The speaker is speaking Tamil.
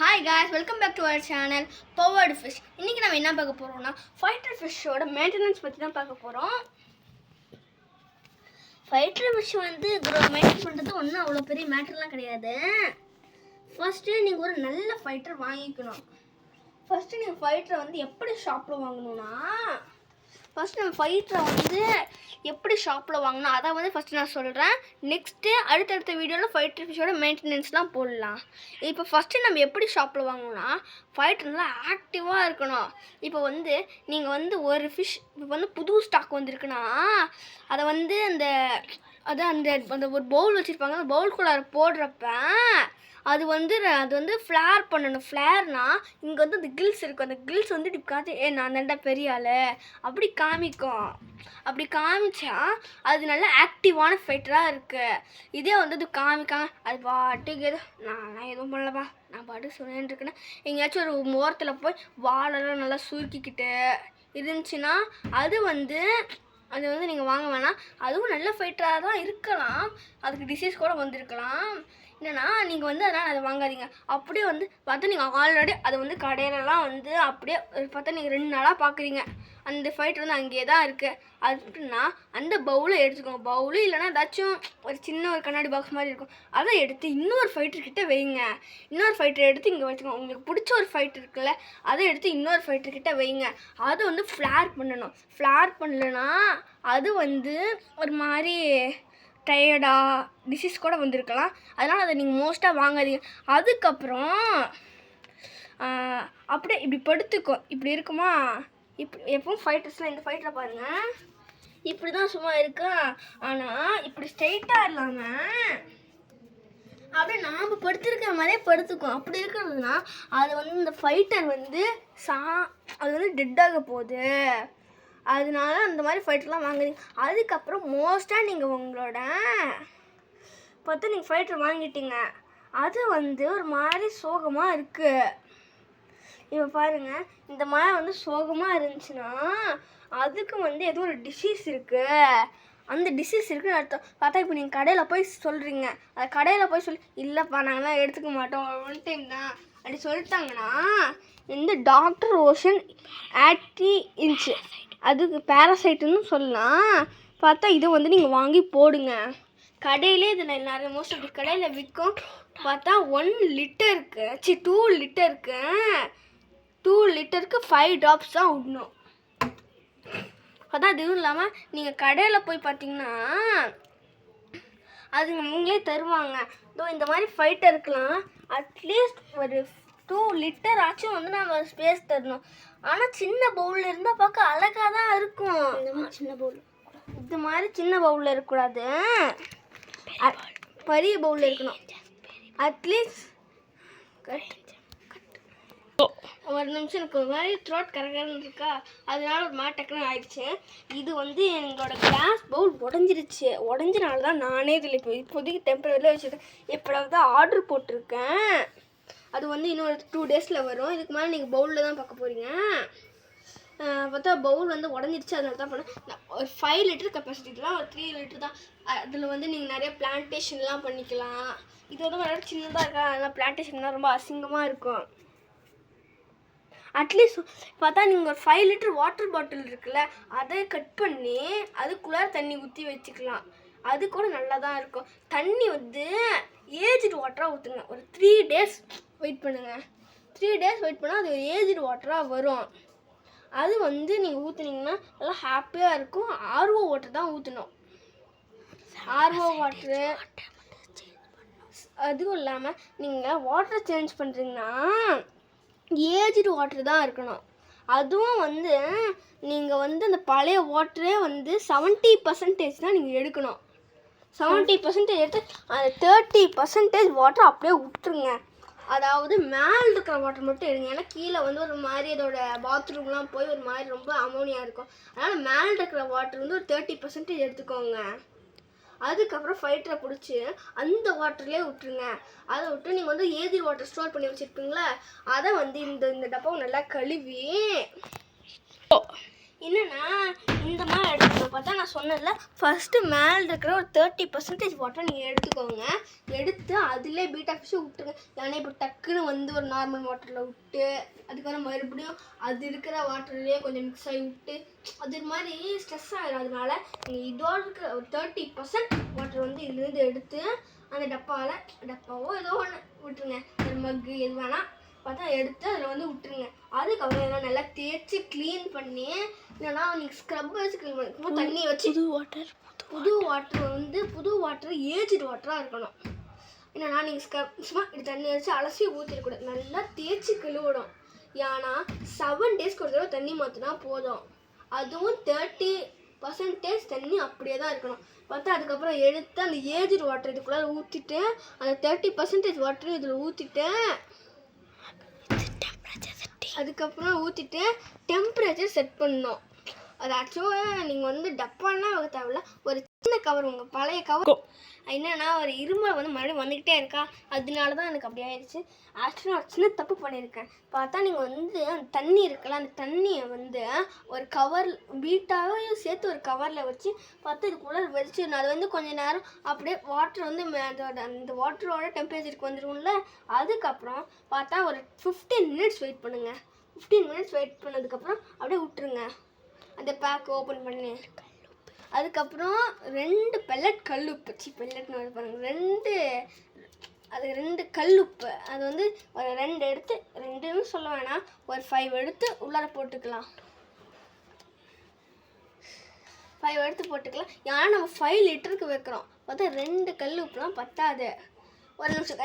Hi guys, welcome back to our channel Powered Fish. இன்றைக்கி நம்ம என்ன பார்க்க போகிறோம்னா ஃபைட்டர் ஃபிஷ்ஷோட மெயின்டெனன்ஸ் பற்றி தான் பார்க்க போகிறோம். ஃபைட்டர் ஃபிஷ் வந்து மெயின்டைன் பண்ணுறது ஒன்றும் அவ்வளோ பெரிய மேட்டர்லாம் கிடையாது. ஃபஸ்ட்டு நீங்கள் ஒரு நல்ல ஃபைட்டர் வாங்கிக்கணும். ஃபஸ்ட்டு நீங்கள் ஃபைட்டரை வந்து எப்படி ஷாப்பில் வாங்கணும்னா ஃபஸ்ட்டு நம்ம ஃபைட்டரை வந்து எப்படி ஷாப்பில் வாங்கணும் அதை வந்து ஃபஸ்ட்டு நான் சொல்கிறேன். நெக்ஸ்ட்டு அடுத்தடுத்த வீடியோவில் ஃபைட்டர் ஃபிஷ்ஷோட மெயின்டெனன்ஸ்லாம் போடலாம். இப்போ ஃபஸ்ட்டு நம்ம எப்படி ஷாப்பில் வாங்கணும்னா ஃபைட்டர் நல்லா ஆக்டிவாக இருக்கணும். இப்போ வந்து நீங்கள் வந்து ஒரு ஃபிஷ் இப்போ வந்து புது ஸ்டாக் வந்திருக்குன்னா அதை வந்து அந்த ஒரு பவுல் வச்சுருப்பாங்க. அந்த பவுல்குள்ளார போடுறப்ப அது வந்து ஃப்ளேர் பண்ணணும். ஃப்ளேர்னால் இங்கே வந்து அந்த கில்ஸ் இருக்கும். அந்த கில்ஸ் வந்து இப்படி காத்து நான் தாண்டா பெரிய ஆள் அப்படி காமிக்கும். அப்படி காமிச்சா அது நல்லா ஆக்டிவான ஃபைட்டராக இருக்குது. இதே வந்து அது காமிக்காம அது பாட்டுக்கு நான் எதுவும் பண்ணலப்பா நான் பாட்டுக்கு சொல்லிட்டு இருக்கேன்னா எங்கேயாச்சும் ஒரு ஓரத்தில் போய் வாழெல்லாம் நல்லா சுருக்கிக்கிட்டு இருந்துச்சுன்னா அது வந்து நீங்கள் வாங்க வேணாம். அதுவும் நல்ல ஃபைட்டராக தான் இருக்கலாம். அதுக்கு டிசீஸ் கூட வந்திருக்கலாம். என்னென்னா நீங்கள் வந்து அதனால் அதை வாங்காதீங்க. அப்படியே வந்து பார்த்தா நீங்கள் ஆல்ரெடி அதை வந்து கடையிலலாம் வந்து அப்படியே பார்த்தா நீங்கள் 2 நாளாக பார்க்குறீங்க அந்த ஃபைட்டர் வந்து அங்கேயே தான் இருக்குது. அப்படின்னா அந்த பவுலை எடுத்துக்கோங்க. பவுலு இல்லைனா ஏதாச்சும் ஒரு சின்ன ஒரு கண்ணாடி பாக்ஸ் மாதிரி இருக்கும். அதை எடுத்து இன்னொரு ஃபைட்டர்கிட்ட வைங்க. இன்னொரு ஃபைட்டரை எடுத்து இங்கே வச்சுக்கோங்க. உங்களுக்கு பிடிச்ச ஒரு ஃபைட்டர் இருக்குல்ல அதை எடுத்து இன்னொரு ஃபைட்டர்கிட்ட வைங்க. அதை வந்து ஃப்ளேர் பண்ணணும். ஃப்ளேர் பண்ணலன்னா அது வந்து ஒரு மாதிரி டயர்டாக டிசீஸ் கூட வந்திருக்கலாம். அதனால் அதை நீங்கள் மோஸ்ட்டாக வாங்காதீங்க. அதுக்கப்புறம் அப்படியே இப்படி படுத்துக்கும். இப்படி இருக்குமா இப்படி எப்பவும் ஃபைட்டர்ஸ்லாம் இந்த ஃபைட்டரை பாருங்கள் இப்படி தான் சும்மா இருக்கா. ஆனால் இப்படி ஸ்ட்ரெயிட்டாக இல்லாமல் அப்படியே நாம் படுத்துருக்கிற மாதிரியே படுத்துக்கும். அப்படி இருக்கிறதுனா அது வந்து இந்த ஃபைட்டர் வந்து அது வந்து டெட்டாக போகுது. அதனால அந்த மாதிரி ஃபைட்டர்லாம் வாங்குறீங்க. அதுக்கப்புறம் மோஸ்ட்டாக நீங்கள் உங்களோட பார்த்தா நீங்கள் ஃபைட்டர் வாங்கிட்டீங்க. அது வந்து ஒரு மாதிரி சோகமாக இருக்குது. இப்போ பாருங்கள் இந்த மாதிரி வந்து சோகமாக இருந்துச்சுன்னா அதுக்கு வந்து ஏதோ ஒரு டிசீஸ் இருக்குது. அந்த டிசீஸ் இருக்குன்னு அர்த்தம். பார்த்தா இப்போ நீங்கள் கடையில் போய் சொல்கிறீங்க. அதை கடையில் போய் இல்லைப்பா நாங்கள்லாம் எடுத்துக்க மாட்டோம் 1 டைம் தான் அப்படி சொல்லிட்டாங்கன்னா இந்த டாக்டர் ஓஷன் ஆக்டி இன்ச்சு அதுக்கு பேராசைட்டுன்னு சொல்லலாம். பார்த்தா இதை வந்து நீங்கள் வாங்கி போடுங்க. கடையிலே இதில் நிறைய மோஸ்ட் அப்படி கடையில் விற்கும். பார்த்தா 1 லிட்டருக்கு 2 லிட்டருக்கு 2 லிட்டருக்கு 5 ட்ராப்ஸ் தான் விடணும். அதான் அதுவும் இல்லாமல் நீங்கள் கடையில் போய் பார்த்தீங்கன்னா அதுங்க அவங்களே தருவாங்க. இந்த மாதிரி ஃபைட்டருக்குலாம் அட்லீஸ்ட் ஒரு 2 லிட்டர் ஆச்சும் வந்து நம்ம ஸ்பேஸ் தரணும். ஆனால் சின்ன பவுலில் இருந்தால் பார்க்க அழகாக தான் இருக்கும். இந்த மாதிரி சின்ன பவுலில் இருக்கக்கூடாது. பெரிய பவுலில் இருக்கணும். அட்லீஸ்ட் ஒரு நிமிஷம் எனக்கு ஒரு மாதிரி த்ரோட் கரெக்டாக இருக்கா. அதனால ஒரு மாதிரி டக்குன்னு ஆயிடுச்சு. இது வந்து எங்களோட கிளாஸ் பவுல் உடஞ்சினால தான் நானே இதில் இப்போதைக்கு டெம்பரரியில் வச்சுருக்கேன். எப்போதாவது ஆர்டர் போட்டிருக்கேன். அது வந்து இன்னும் ஒரு 2 டேஸில் வரும். இதுக்கு மேலே நீங்கள் பவுலில் தான் பார்க்க போகிறீங்க. பார்த்தா பவுல் வந்து உடஞ்சிருச்சு. அதனால தான் பண்ணேன். ஒரு 5 லிட்டர் கெப்பாசிட்டிலாம் ஒரு 3 லிட்டர் தான். அதில் வந்து நீங்கள் நிறைய பிளான்டேஷன்லாம் பண்ணிக்கலாம். இது வந்து ஒரு சின்னதாக இருக்கா. அதனால் பிளான்டேஷன்லாம் ரொம்ப அசிங்கமாக இருக்கும். அட்லீஸ்ட் பார்த்தா நீங்கள் ஒரு 5 லிட்டர் வாட்டர் பாட்டில் இருக்குல்ல அதை கட் பண்ணி அதுக்குள்ளார தண்ணி ஊற்றி வச்சுக்கலாம். அது கூட நல்லா தான் இருக்கும். தண்ணி வந்து ஏஜ்டு வாட்டராக ஊற்றுங்க. ஒரு 3 டேஸ் வெயிட் பண்ணுங்கள். 3 டேஸ் வெயிட் பண்ணால் அது ஏஜ்டு வாட்டராக வரும். அது வந்து நீங்கள் ஊற்றுனீங்கன்னா நல்லா ஹாப்பியாக இருக்கும். ஆர்ஓ வாட்டர் தான் ஊற்றணும். ஆர்ஓ வாட்ரு அதுவும் இல்லாமல் நீங்கள் வாட்டர் சேஞ்ச் பண்ணுறீங்கன்னா ஏஜ்டு வாட்டர் தான் இருக்கணும். அதுவும் வந்து நீங்கள் வந்து அந்த பழைய வாட்டரே வந்து 70% தான் நீங்கள் எடுக்கணும். 70% எடுத்து அந்த 30% வாட்டர் அப்படியே விட்டுருங்க. அதாவது மேலே இருக்கிற வாட்டர் மட்டும் எடுங்க. ஏன்னா கீழே வந்து ஒரு மாதிரி அதோட பாத்ரூம்லாம் போய் ஒரு மாதிரி ரொம்ப அமோனியா இருக்கும். அதனால் மேலே இருக்கிற வாட்டர் வந்து ஒரு 30% எடுத்துக்கோங்க. அதுக்கப்புறம் ஃபைட்டரை பிடிச்சி அந்த வாட்டர்லேயே விட்டுருங்க. அதை விட்டு நீங்கள் வந்து ஏஜி வாட்டர் ஸ்டோர் பண்ணி வச்சுருப்பீங்களா அதை வந்து இந்த டப்பாவை நல்லா கழுவி என்னன்னா இந்த மாதிரி எடுத்துக்கணும். பார்த்தா நான் சொன்னதில்ல ஃபஸ்ட்டு மேலே இருக்கிற ஒரு 30% வாட்டர் நீங்கள் எடுத்துக்கோங்க. எடுத்து அதிலே பீட்டா ஃபிஷ்ஷை விட்டுருங்க. ஏன்னா இப்போ டக்குன்னு வந்து ஒரு நார்மல் வாட்டரில் விட்டு அதுக்கப்புறம் மறுபடியும் அது இருக்கிற வாட்டர்லேயே கொஞ்சம் மிக்ஸ் ஆகி விட்டு அது மாதிரி ஸ்ட்ரெஸ் ஆகிடும். அதனால நீங்கள் இதோட இருக்கிற ஒரு 30% வாட்டர் வந்து இதுலேருந்து எடுத்து அந்த டப்பாவோ ஏதோ ஒன்று விட்டுருங்க. ஒரு மக்கு எது வேணால் பார்த்தா எடுத்து அதில் வந்து விட்டுருங்க. அதுக்கப்புறம் இதெல்லாம் நல்லா தேய்ச்சி க்ளீன் பண்ணி இல்லைன்னா நீங்கள் ஸ்க்ரப் வச்சு க்ளீன் பண்ணிக்கணும். தண்ணி வச்சு புது வாட்டர் ஏஜ்டு வாட்டராக இருக்கணும். என்னன்னா நீங்கள் சும்மா இப்படி தண்ணி வச்சு அலசி ஊற்றிடக்கூடாது. நல்லா தேய்ச்சி கழுவிடும். ஏன்னா 7 டேஸ்க்கு ஒரு தடவை தண்ணி மாற்றினா போதும். அதுவும் 30% தண்ணி அப்படியே தான் இருக்கணும். பார்த்தா அதுக்கப்புறம் எடுத்து அந்த ஏஜ்டு வாட்டர் இதுக்குள்ளே ஊற்றிட்டு அந்த 30% வாட்டர் இதில் ஊற்றிட்டு அதுக்கப்புறம் ஊற்றிட்டு டெம்பரேச்சர் செட் பண்ணணும். அது ஆக்சுவலாக நீங்கள் வந்து டப்பாலாம் வைக்க தேவையில்ல. ஒரு சின்ன கவர் உங்கள் பழைய கவர் என்னென்னா ஒரு இருமல் வந்து மறுபடியும் வந்துக்கிட்டே இருக்கா. அதனால தான் எனக்கு அப்படி ஆயிடுச்சு. ஆக்சுவலாக ஒரு சின்ன தப்பு பண்ணியிருக்கேன். பார்த்தா நீங்கள் வந்து அந்த தண்ணி இருக்குல்ல அந்த தண்ணியை வந்து ஒரு கவர் பீட்டாவையும் சேர்த்து ஒரு கவரில் வச்சு பார்த்தா இதுக்குள்ளே வச்சிடணும். அது வந்து கொஞ்சம் நேரம் அப்படியே வாட்டர் வந்து அதோட அந்த வாட்டரோட டெம்பரேச்சருக்கு வந்துடும்ல. அதுக்கப்புறம் பார்த்தா ஒரு 15 மினிட்ஸ் வெயிட் பண்ணுங்கள். 15 மினிட்ஸ் வெயிட் பண்ணதுக்கப்புறம் அப்படியே விட்டுருங்க. அந்த பேக் ஓப்பன் பண்ணி அதுக்கப்புறம் 2 பெல்லட் கல்லுப்பு பெல்லட்னு வந்து பாருங்கள் 2 கல்லுப்பு அது வந்து ஒரு 2 எடுத்து 2ன்னு சொல்ல வேணாம் ஒரு 5 எடுத்து உள்ளார போட்டுக்கலாம். 5 எடுத்து போட்டுக்கலாம். ஏன்னா நம்ம 5 லிட்டருக்கு வைக்கிறோம். பார்த்தா 2 கல்லுப்புலாம் பத்தாது. ஒரு நிமிஷம்